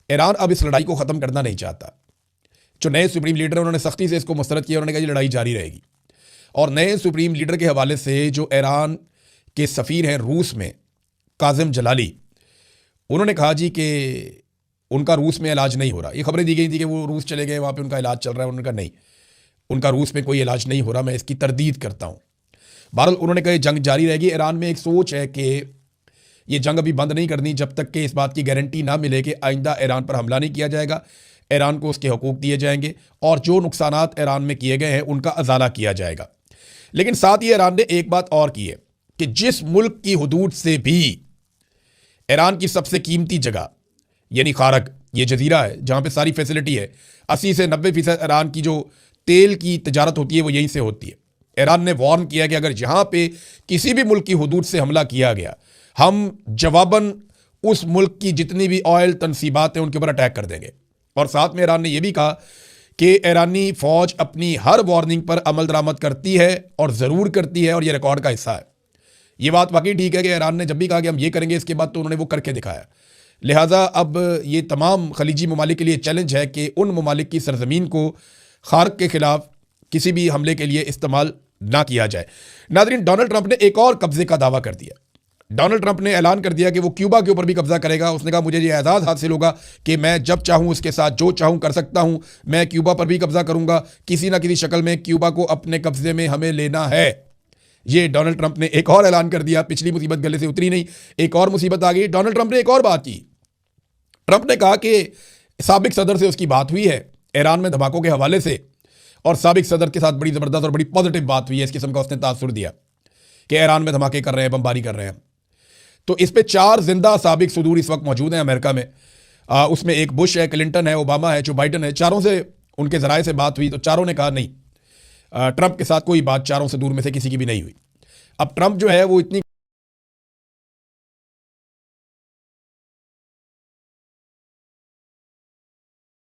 Iran अब इस लड़ाई को ख़त्म करना नहीं चाहता। जो नए सुप्रीम लीडर हैं उन्होंने सख्ती से इसको मुस्तरद किया, उन्होंने कहा ये लड़ाई जारी रहेगी। और नए सुप्रीम लीडर के हवाले से जो ईरान के सफ़ीर हैं रूस में, काजिम जलाली, उन्होंने कहा जी कि उनका रूस में इलाज नहीं हो रहा। ये खबरें दी गई थी कि वो रूस चले गए, वहाँ पे उनका इलाज चल रहा है। उन्होंने कहा नहीं, उनका रूस में कोई इलाज नहीं हो रहा, मैं इसकी तरदीद करता हूँ। बहरहाल उन्होंने कहा ये जंग जारी रहेगी। ईरान में एक सोच है कि ये जंग अभी बंद नहीं करनी जब तक कि इस बात की गारंटी ना मिले कि आइंदा ईरान पर हमला नहीं किया जाएगा, ईरान को उसके हकूक़ दिए जाएंगे और जो नुकसानात ईरान में किए गए हैं उनका अजाला किया जाएगा। लेकिन साथ ही ईरान ने एक बात और की है कि जिस मुल्क की हुदूद से भी ईरान की सबसे कीमती जगह यानी खारक, ये जजीरा है जहाँ पे सारी फैसिलिटी है, 80 से 90% ईरान की जो तेल की तजारत होती है वो यहीं से होती है। ईरान ने वार्न किया कि अगर यहाँ पे किसी भी मुल्क की हुदूद से हमला किया गया, हम जवाबन उस मुल्क की जितनी भी ऑयल तनसीबात हैं उनके ऊपर अटैक कर देंगे। और साथ में ईरान ने यह भी कहा कि ईरानी फ़ौज अपनी हर वार्निंग पर अमल दरामद करती है और ज़रूर करती है और यह रिकॉर्ड का हिस्सा है। ये बात वाकई ठीक है कि ईरान ने जब भी कहा कि हम ये करेंगे इसके बाद तो उन्होंने वो करके दिखाया। लिहाजा अब ये तमाम खलीजी ममालिक के लिए चैलेंज है कि उन ममालिक की सरजमीन को खारक के ख़िलाफ़ किसी भी हमले के लिए इस्तेमाल ना किया जाए। नाज़रीन, डोनाल्ड ट्रंप ने एक और कब्जे का दावा कर दिया। डोनाल्ड ट्रंप ने ऐलान कर दिया कि वो क्यूबा के ऊपर भी कब्जा करेगा। उसने कहा मुझे ये एजाज़ हासिल होगा कि मैं जब चाहूँ उसके साथ जो चाहूँ कर सकता हूँ, मैं क्यूबा पर भी कब्जा करूँगा, किसी ना किसी शक्ल में क्यूबा को अपने कब्जे में हमें लेना है। ये डोनाल्ड ट्रंप ने एक और ऐलान कर दिया। पिछली मुसीबत गले से उतरी नहीं, एक और मुसीबत आ गई। डोनाल्ड ट्रंप ने एक और बात की। ट्रंप ने कहा कि साबिक सदर से उसकी बात हुई है ईरान में धमाकों के हवाले से, और साबिक सदर के साथ बड़ी ज़बरदस्त और बड़ी पॉजिटिव बात हुई है। इस किस्म का उसने तासुर दिया कि ईरान में धमाके कर रहे हैं, बमबारी कर रहे हैं। तो इस पे 4 जिंदा साबिक सदूर इस वक्त मौजूद हैं अमेरिका में। उसमें एक बुश है, क्लिंटन है, ओबामा है, जो बाइडन है। चारों से उनके ज़राए से बात हुई तो चारों ने कहा नहीं, ट्रंप के साथ कोई बात चारों से दूर में से किसी की भी नहीं हुई। अब ट्रंप जो है वो इतनी